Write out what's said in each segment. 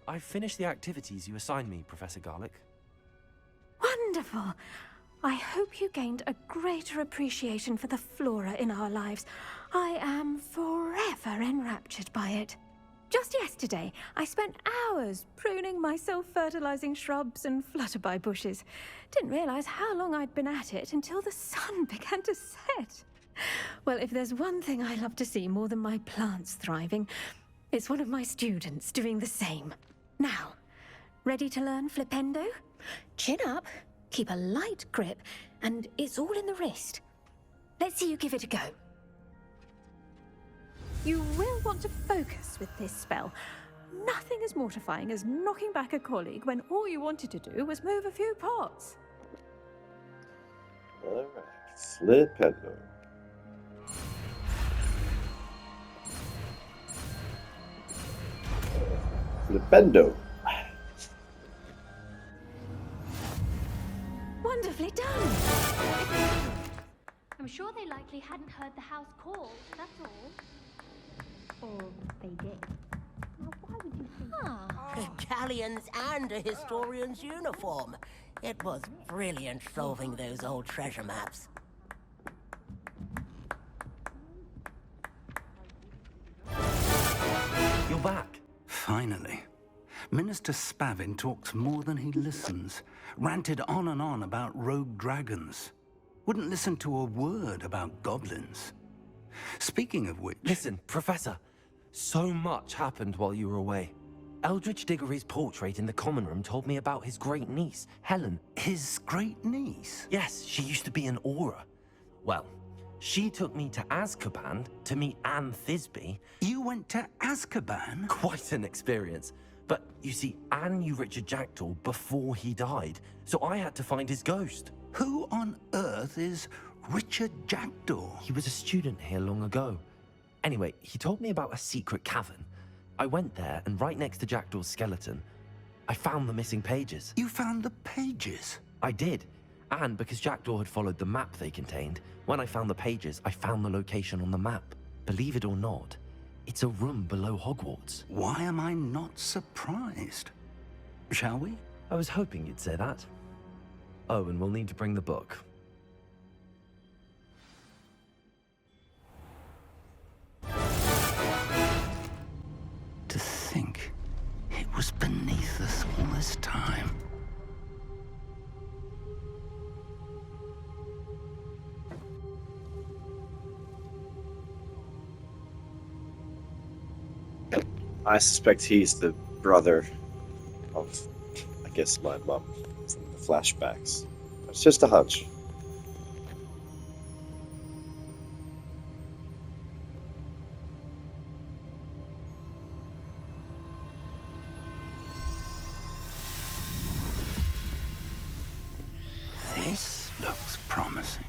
I finished the activities you assigned me, Professor Garlick. Wonderful! I hope you gained a greater appreciation for the flora in our lives. I am forever enraptured by it. Just yesterday, I spent hours pruning my self-fertilizing shrubs and flutterby bushes. Didn't realize how long I'd been at it until the sun began to set. Well, if there's one thing I love to see more than my plants thriving, it's one of my students doing the same. Now, ready to learn Flipendo? Chin up, keep a light grip, and it's all in the wrist. Let's see you give it a go. You will want to focus with this spell. Nothing as mortifying as knocking back a colleague when all you wanted to do was move a few pots. Alright, Flipendo. Flipendo. Wonderfully done! I'm sure they likely hadn't heard the house call, that's all. Or they did. Now, why would you think Italians and a historian's uniform. It was brilliant solving those old treasure maps. You're back. Finally. Minister Spavin talks more than he listens. Ranted on and on about rogue dragons. Wouldn't listen to a word about goblins. Speaking of which... Listen, Professor. So much happened while you were away. Eldridge Diggory's portrait in the common room told me about his great niece, Helen. His great niece? Yes, she used to be an Auror. Well, she took me to Azkaban to meet Anne Thisbe. You went to Azkaban? Quite an experience. But you see, Anne knew Richard Jackdaw before he died, so I had to find his ghost. Who on earth is Richard Jackdaw? He was a student here long ago. Anyway, he told me about a secret cavern. I went there, and right next to Jackdaw's skeleton, I found the missing pages. You found the pages? I did. And because Jackdaw had followed the map they contained, when I found the pages, I found the location on the map. Believe it or not, it's a room below Hogwarts. Why am I not surprised? Shall we? I was hoping you'd say that. Oh, and we'll need to bring the book. To think it was beneath us all this time. I suspect he's the brother of, I guess, my mum from the flashbacks. It's just a hunch. This looks promising.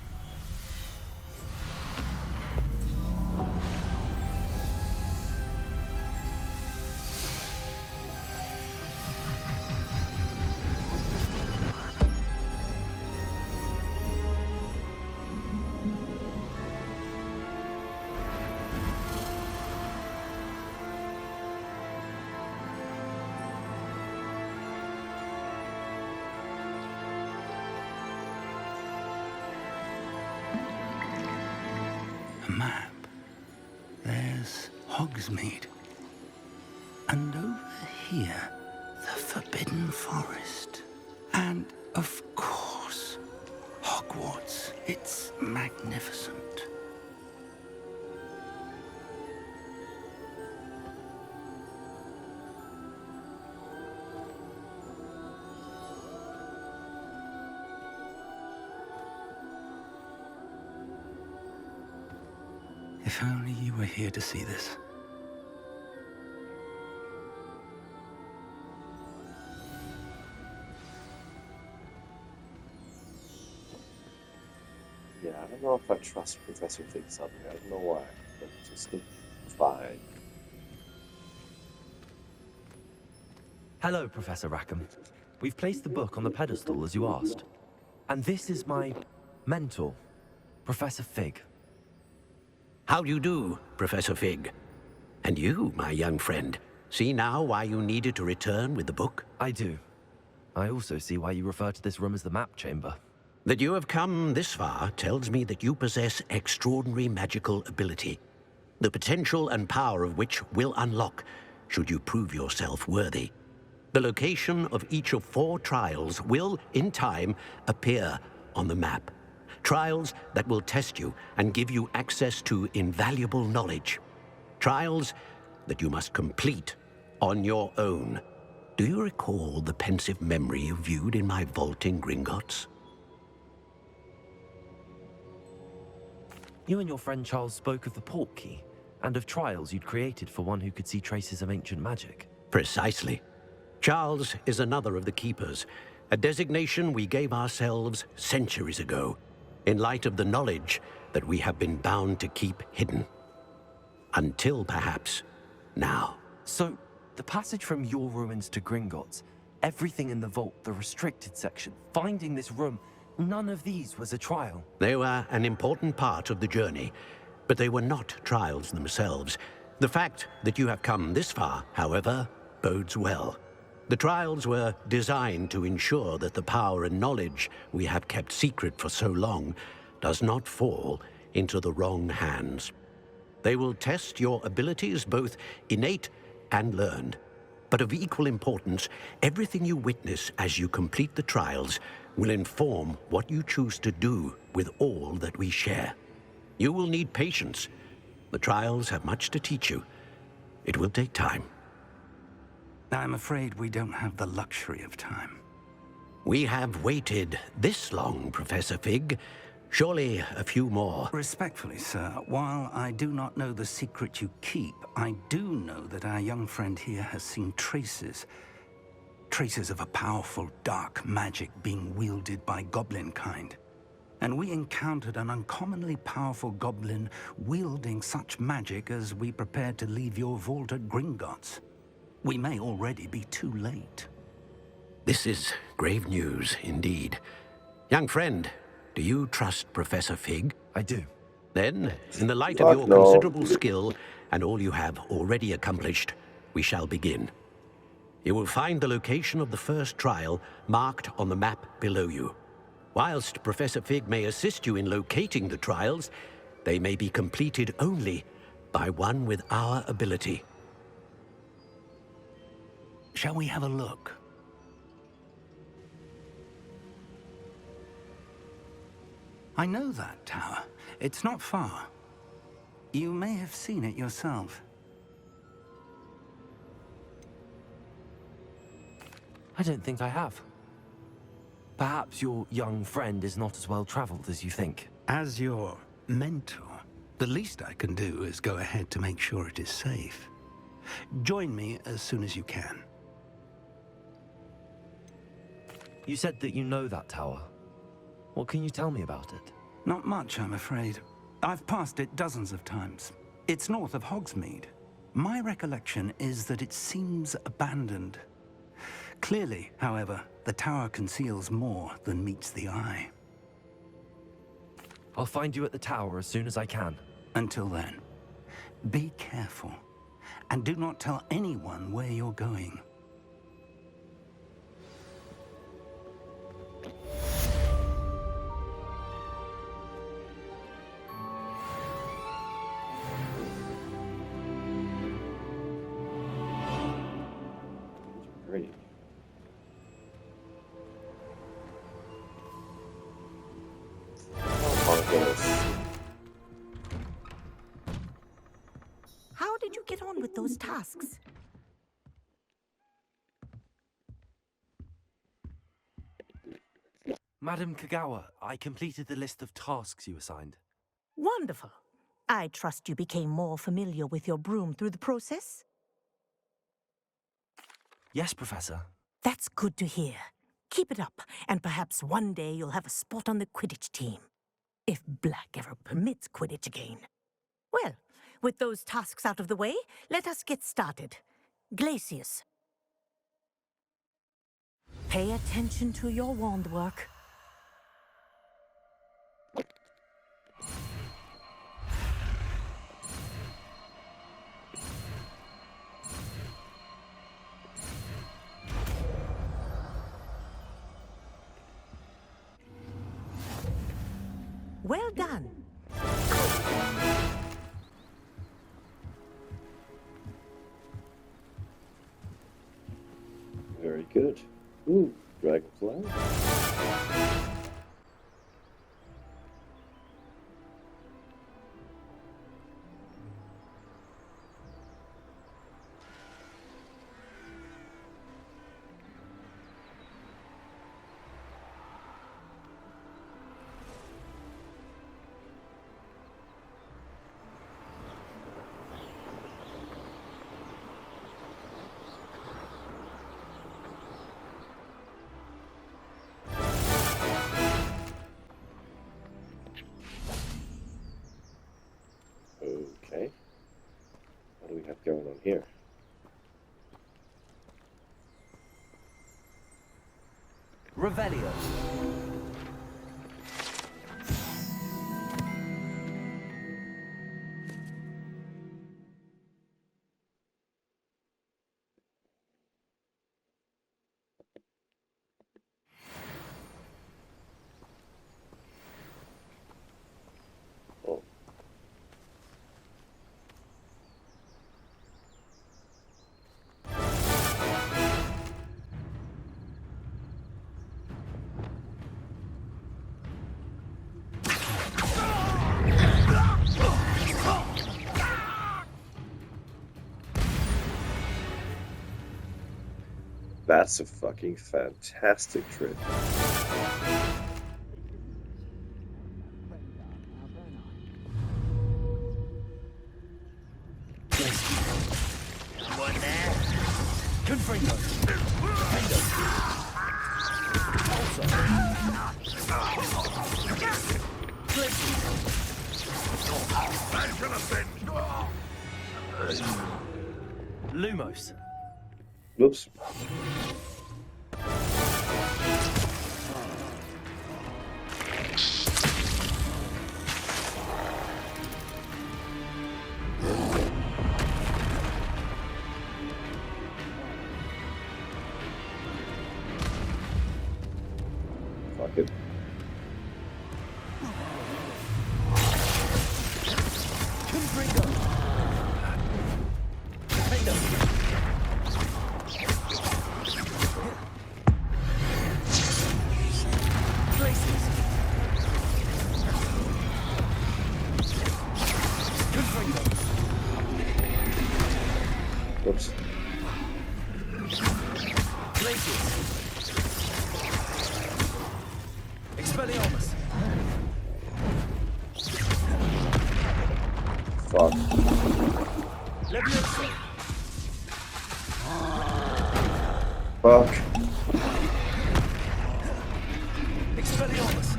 A map. There's Hogsmeade. And over here, the Forbidden Forest. And, of course, Hogwarts. It's magnificent. If only you were here to see this. Yeah, I don't know if I trust Professor Fig suddenly. I don't know why, but it just looked fine. Hello, Professor Rackham. We've placed the book on the pedestal as you asked. And this is my mentor, Professor Fig. How do you do, Professor Fig? And you, my young friend, See now why you needed to return with the book? I do. I also see why you refer to this room as the map chamber. That you have come this far tells me that you possess extraordinary magical ability, the potential and power of which will unlock should you prove yourself worthy. The location of each of 4 trials will, in time, appear on the map. Trials that will test you and give you access to invaluable knowledge. Trials that you must complete on your own. Do you recall the pensive memory you viewed in my vault in Gringotts? You and your friend Charles spoke of the port key, and of trials you'd created for one who could see traces of ancient magic. Precisely. Charles is another of the Keepers, a designation we gave ourselves centuries ago, in light of the knowledge that we have been bound to keep hidden. Until, perhaps, now. So, the passage from your ruins to Gringotts, everything in the vault, the restricted section, finding this room, none of these was a trial. They were an important part of the journey, but they were not trials themselves. The fact that you have come this far, however, bodes well. The trials were designed to ensure that the power and knowledge we have kept secret for so long does not fall into the wrong hands. They will test your abilities, both innate and learned. But of equal importance, everything you witness as you complete the trials will inform what you choose to do with all that we share. You will need patience. The trials have much to teach you. It will take time. I'm afraid we don't have the luxury of time. We have waited this long, Professor Fig. Surely a few more. Respectfully, sir, while I do not know the secret you keep, I do know that our young friend here has seen traces of a powerful dark magic being wielded by goblin kind. And we encountered an uncommonly powerful goblin wielding such magic as we prepared to leave your vault at Gringotts. We may already be too late. This is grave news, indeed. Young friend, do you trust Professor Fig? I do. Then, in the light of your considerable skill and all you have already accomplished, we shall begin. You will find the location of the first trial marked on the map below you. Whilst Professor Fig may assist you in locating the trials, they may be completed only by one with our ability. Shall we have a look? I know that tower. It's not far. You may have seen it yourself. I don't think I have. Perhaps your young friend is not as well traveled as you think. As your mentor, the least I can do is go ahead to make sure it is safe. Join me as soon as you can. You said that you know that tower. What can you tell me about it? Not much, I'm afraid. I've passed it dozens of times. It's north of Hogsmeade. My recollection is that it seems abandoned. Clearly, however, the tower conceals more than meets the eye. I'll find you at the tower as soon as I can. Until then, be careful, and do not tell anyone where you're going. Great. Oh my goodness. How did you get on with those tasks? Madam Kagawa, I completed the list of tasks you assigned. Wonderful. I trust you became more familiar with your broom through the process? Yes, Professor. That's good to hear. Keep it up, and perhaps one day you'll have a spot on the Quidditch team. If Black ever permits Quidditch again. Well, with those tasks out of the way, let us get started. Glacius. Pay attention to your wand work. Well done. Very good. Ooh, dragonfly. Okay. What do we have going on here? Revelio. Oh. That's a fucking fantastic trick. One there. Confringo. Defendo. Lumos. Whoops. Fuck it. Confringo. Defendo. Traces. Confringo. Whoops. Places. Expelliarmus. Fuck. Leviosa. Fuck. Expelliarmus.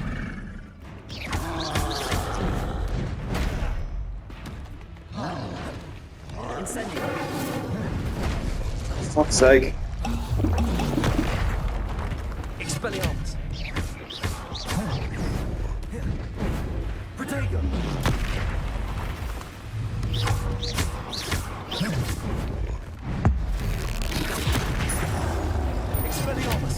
Incendio. Fuck's sake. Expelliarmus. Protego. Expelliarmus.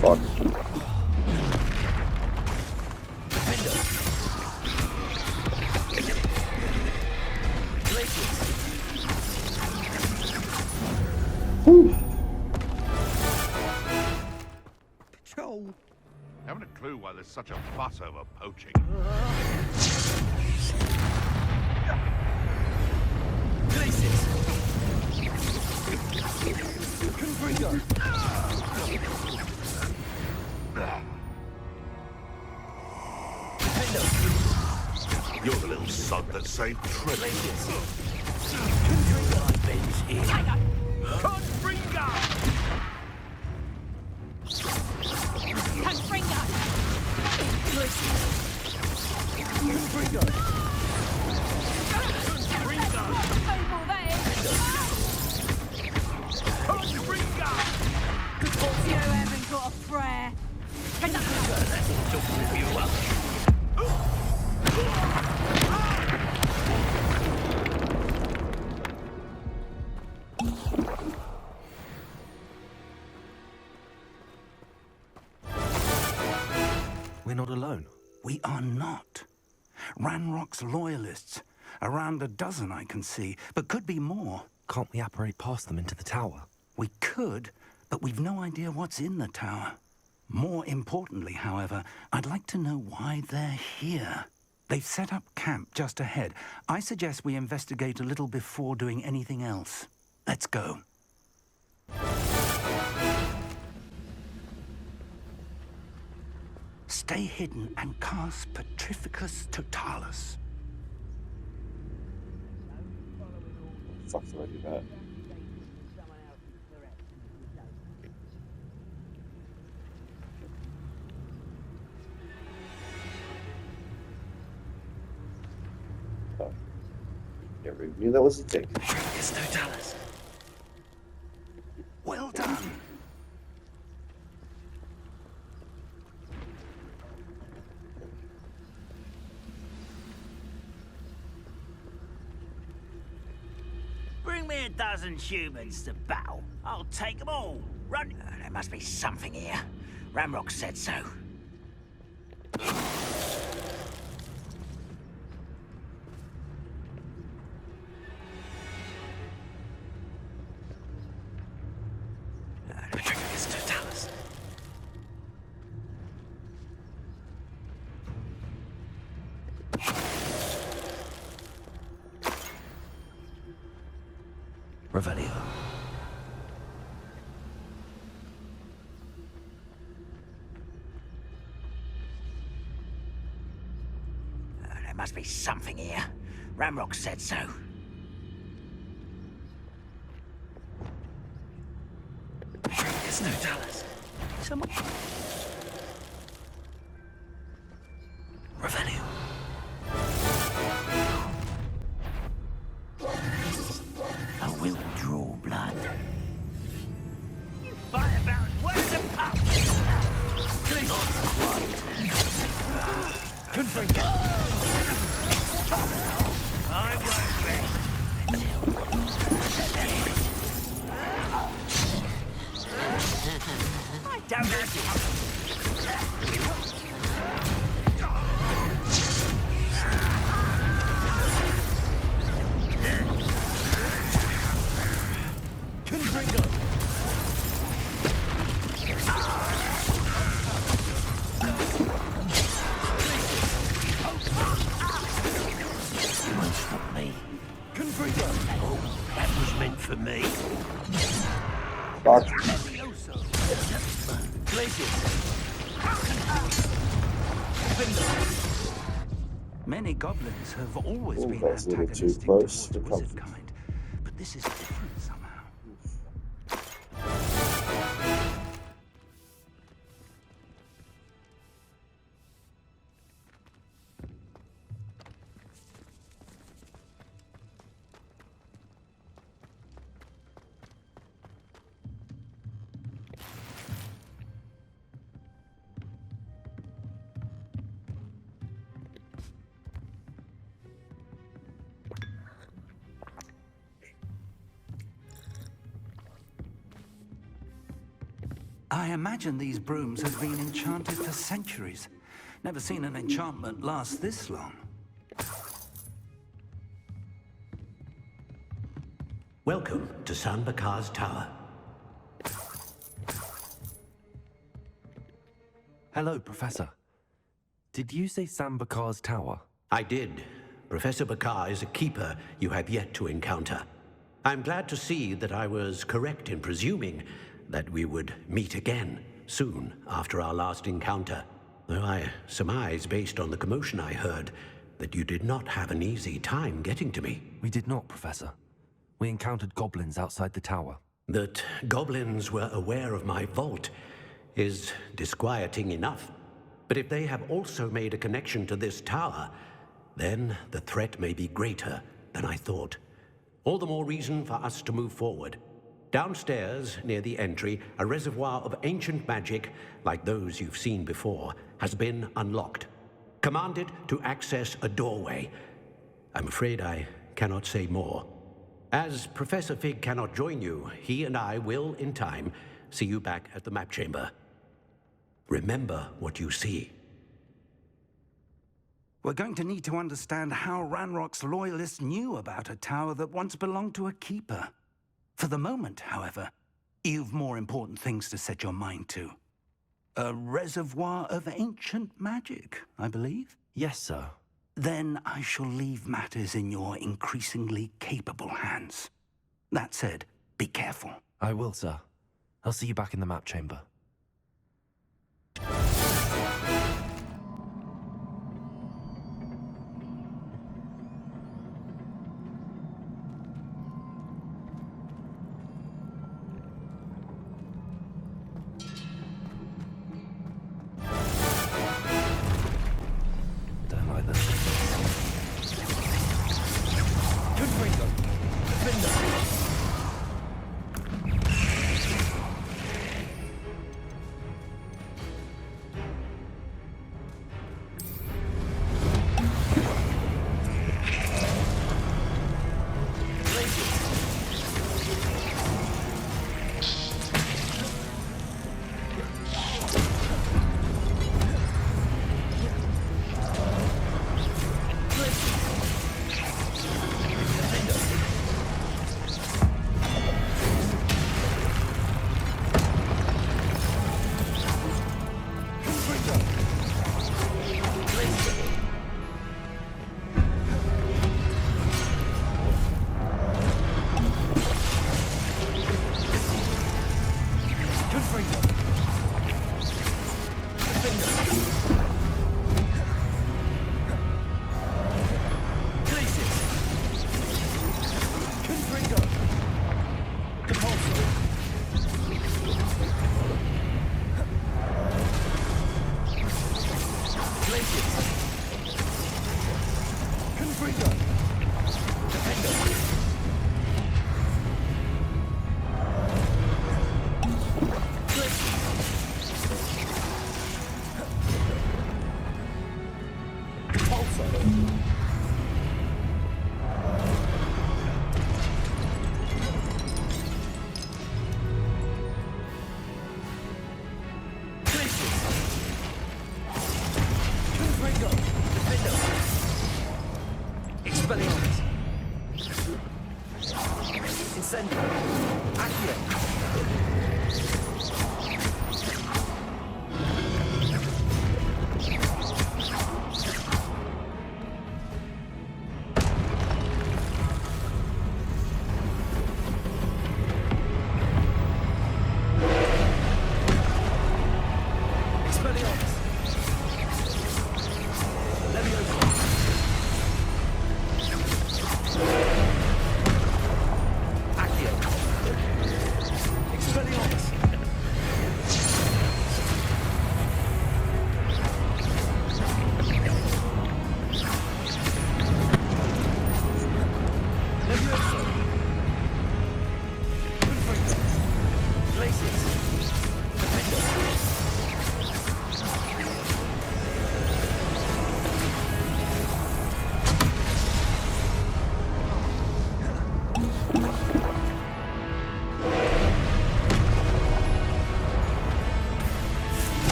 Fuck. Whew. why there's such a fuss over poaching. Places! Confringo! You're the little sod that saved Trip. Confringo! Ben's here. Confringo! Confringo! Confringo! You haven't got a prayer. We're not alone. We are not. Ranrock's loyalists. Around a dozen I can see, but could be more. Can't we apparate past them into the tower? We could, but we've no idea what's in the tower. More importantly, however, I'd like to know why they're here. They've set up camp just ahead. I suggest we investigate a little before doing anything else. Let's go. Stay hidden and cast Petrificus Totalis. Fuck do I do that? Oh. Never knew that was a thing. It's Totalis. Well done. Bring me a dozen humans to battle. I'll take them all. Run. There must be something here. Ramrock said so. Petrificus Totalis. Revelio. There must be something here. Ramrock said so. Petrificus Totalis. Someone... Revelio. I will draw blood. You fight about where's the pup? Not quite. Confringo. I won't rest. I don't have it. Confringo. You won't stop me. Confringo. Oh, that was meant for me. Fuck. Many goblins have always Ooh, been that's a little too antagonistic close towards for wizard comfort. kind, but this is different somehow. I imagine these brooms have been enchanted for centuries. Never seen an enchantment last this long. Welcome to San Bakar's Tower. Hello, Professor. Did you say Sam Bakar's tower? I did. Professor Bakar is a keeper you have yet to encounter. I'm glad to see that I was correct in presuming that we would meet again soon after our last encounter. Though I surmise, based on the commotion I heard, that you did not have an easy time getting to me. We did not, Professor. We encountered goblins outside the tower. That goblins were aware of my vault is disquieting enough. But if they have also made a connection to this tower, then the threat may be greater than I thought. All the more reason for us to move forward. Downstairs, near the entry, a reservoir of ancient magic, like those you've seen before, has been unlocked. Commanded to access a doorway. I'm afraid I cannot say more. As Professor Fig cannot join you, he and I will, in time, see you back at the map chamber. Remember what you see. We're going to need to understand how Ranrock's loyalists knew about a tower that once belonged to a keeper. For the moment, however, you've more important things to set your mind to. A reservoir of ancient magic, I believe? Yes, sir. Then I shall leave matters in your increasingly capable hands. That said, be careful. I will, sir. I'll see you back in the map chamber. Don't like this. Good finger. Defender.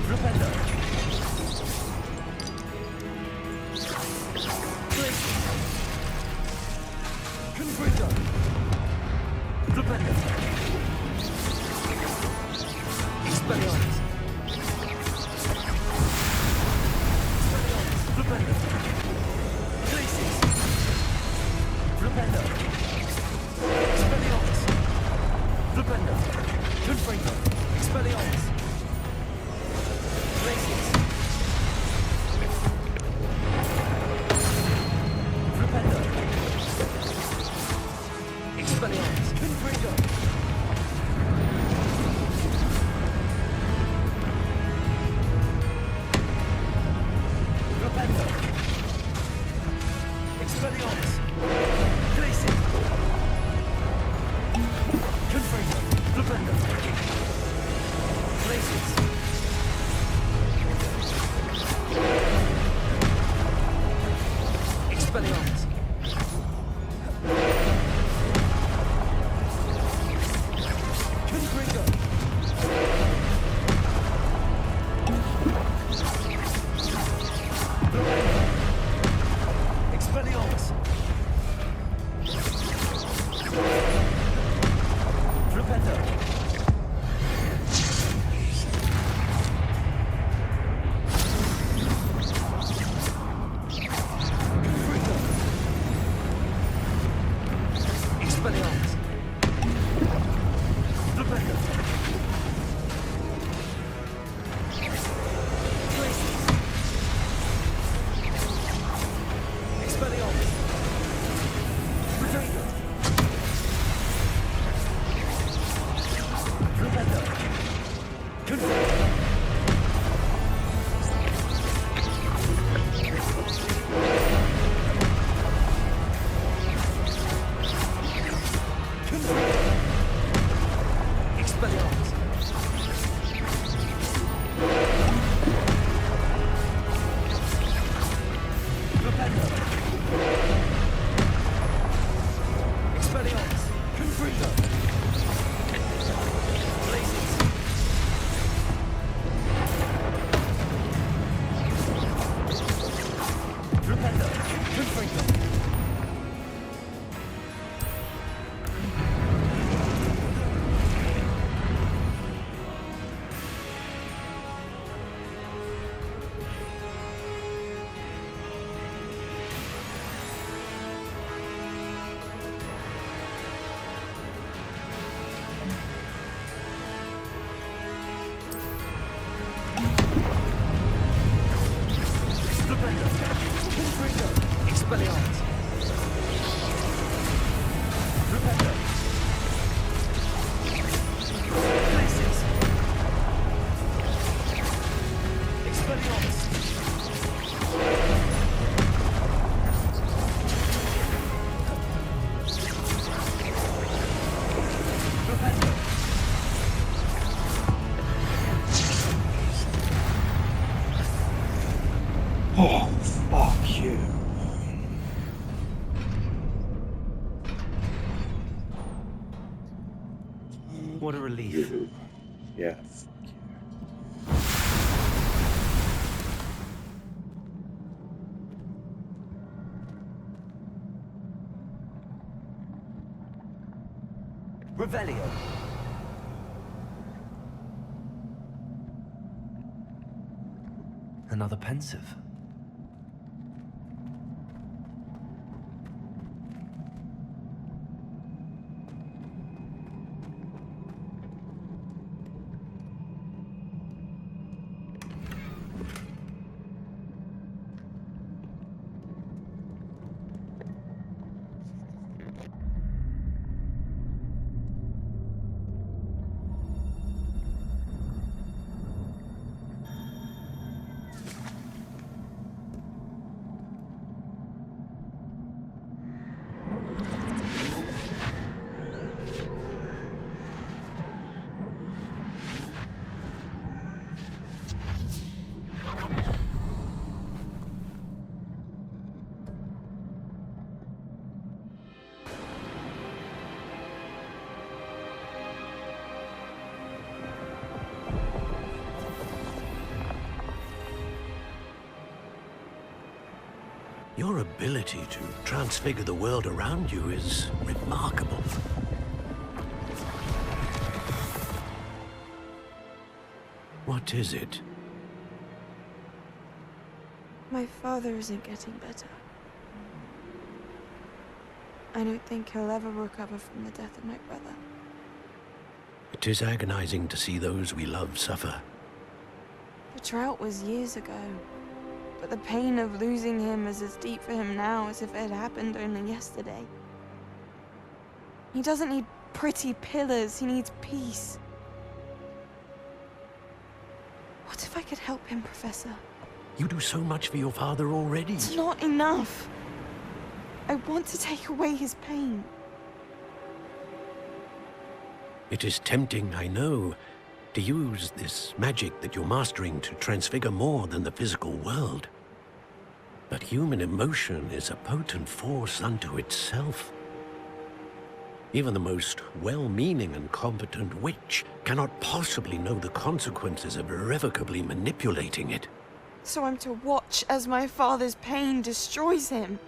Flipendo. Confringo. Flipendo. Expelliarmus. Flipendo. Glacis. Flipendo. Expelliarmus. Flipendo. Confringo. Expelliarmus. Glacis. Flipendo. Expelliarmus. Confringo. Flipendo. Expelliarmus. Glacis. Confringo. Flipendo. Glacis. Expelliarmus. Confringo. Expelliarmus. Flipendo. Confringo. Expelliarmus. Flipendo. Glacis. Expelliarmus. Flipendo. Flipendo. Confringo. Confringo. Expelliarmus. Flipendo. Expelliarmus. Confringo. Glacis. Flipendo. Confringo. Flipendo. Confringo. Expelliarmus. Flipendo. Glacis. Expelliarmus. Flipendo. Oh, fuck you. What a relief. Yeah. Revelio. Another pensive. Your ability to transfigure the world around you is remarkable. What is it? My father isn't getting better. I don't think he'll ever recover from the death of my brother. It is agonizing to see those we love suffer. The drought was years ago, but the pain of losing him is as deep for him now as if it had happened only yesterday. He doesn't need pretty pillars, he needs peace. What if I could help him, Professor? You do so much for your father already. It's not enough. I want to take away his pain. It is tempting, I know, to use this magic that you're mastering to transfigure more than the physical world. But human emotion is a potent force unto itself. Even the most well-meaning and competent witch cannot possibly know the consequences of irrevocably manipulating it. So I'm to watch as my father's pain destroys him.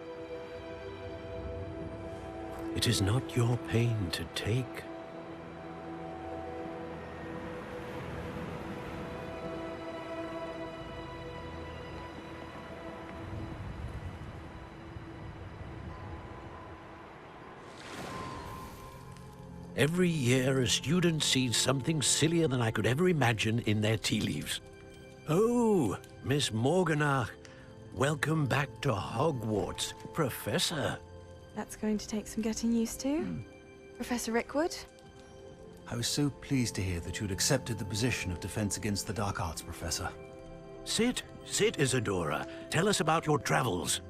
It is not your pain to take. Every year, a student sees something sillier than I could ever imagine in their tea leaves. Oh, Miss Morganach, welcome back to Hogwarts, Professor. That's going to take some getting used to. Professor Rickwood? I was so pleased to hear that you'd accepted the position of Defense Against the Dark Arts, Professor. Sit, Isadora. Tell us about your travels.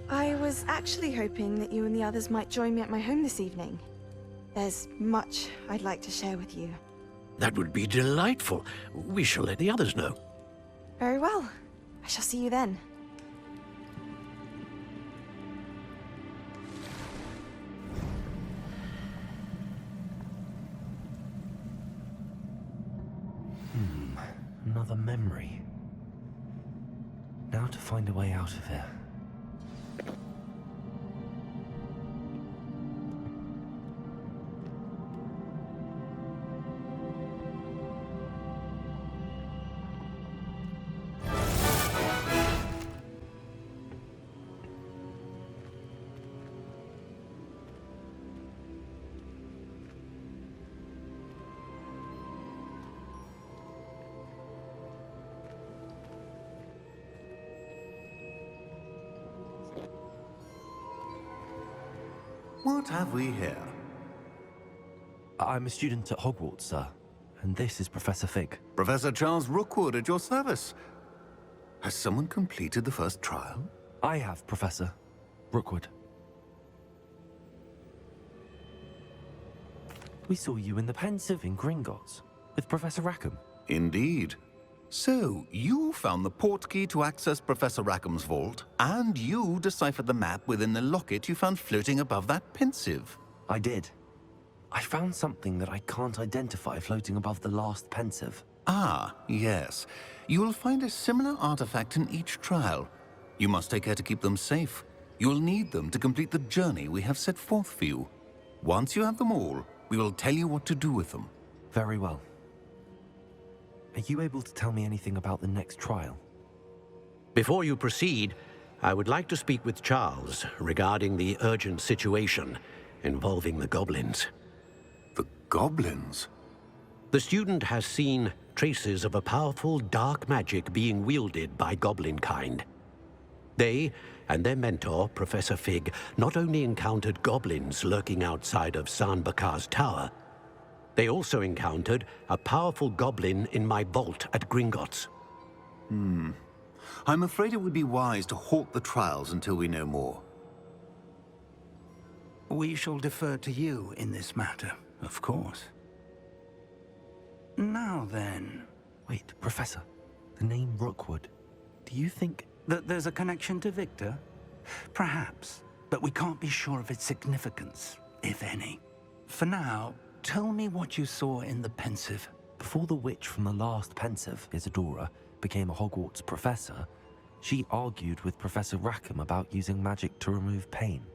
I was actually hoping that you and the others might join me at my home this evening. There's much I'd like to share with you. That would be delightful. We shall let the others know. Very well. I shall see you then. Another memory. Now to find a way out of here. What have we here? I'm a student at Hogwarts, sir. And this is Professor Fig. Professor Charles Rookwood at your service. Has someone completed the first trial? I have, Professor Rookwood. We saw you in the Pensive in Gringotts with Professor Rackham. Indeed. So, you found the portkey to access Professor Rackham's vault, and you deciphered the map within the locket you found floating above that Pensive. I did. I found something that I can't identify floating above the last Pensive. Ah, yes. You will find a similar artifact in each trial. You must take care to keep them safe. You will need them to complete the journey we have set forth for you. Once you have them all, we will tell you what to do with them. Very well. Are you able to tell me anything about the next trial? Before you proceed, I would like to speak with Charles regarding the urgent situation involving the goblins. The goblins? The student has seen traces of a powerful dark magic being wielded by goblin kind. They and their mentor, Professor Fig, not only encountered goblins lurking outside of San Bakar's tower, they also encountered a powerful goblin in my vault at Gringotts. I'm afraid it would be wise to halt the trials until we know more. We shall defer to you in this matter, of course. Now then... Wait, Professor. The name Rookwood. Do you think... that there's a connection to Victor? Perhaps, but we can't be sure of its significance, if any. For now, tell me what you saw in the Pensive. Before the witch from the last Pensive, Isadora, became a Hogwarts professor, She argued with Professor Rackham about using magic to remove pain.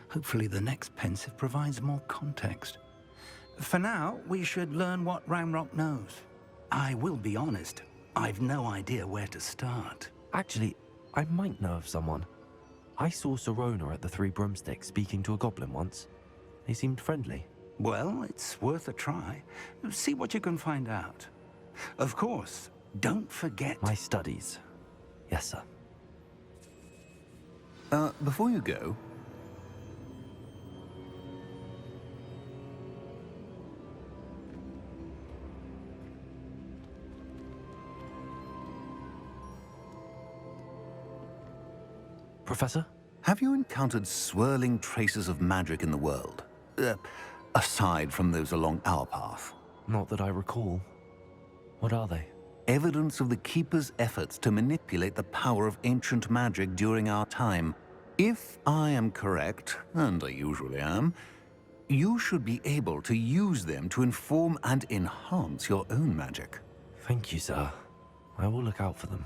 Hopefully the next pensive provides more context. For now, we should learn what Ramrock knows. I will be honest, I've no idea where to start. Actually, I might know of someone. I saw Sirona at the Three Broomsticks speaking to a goblin once. They seemed friendly. Well, it's worth a try. See what you can find out. Of course, don't forget... My studies. Yes, sir. Before you go... Professor? Have you encountered swirling traces of magic in the world? Aside from those along our path? Not that I recall. What are they? Evidence of the Keeper's efforts to manipulate the power of ancient magic during our time. If I am correct, and I usually am, you should be able to use them to inform and enhance your own magic. Thank you, sir. I will look out for them.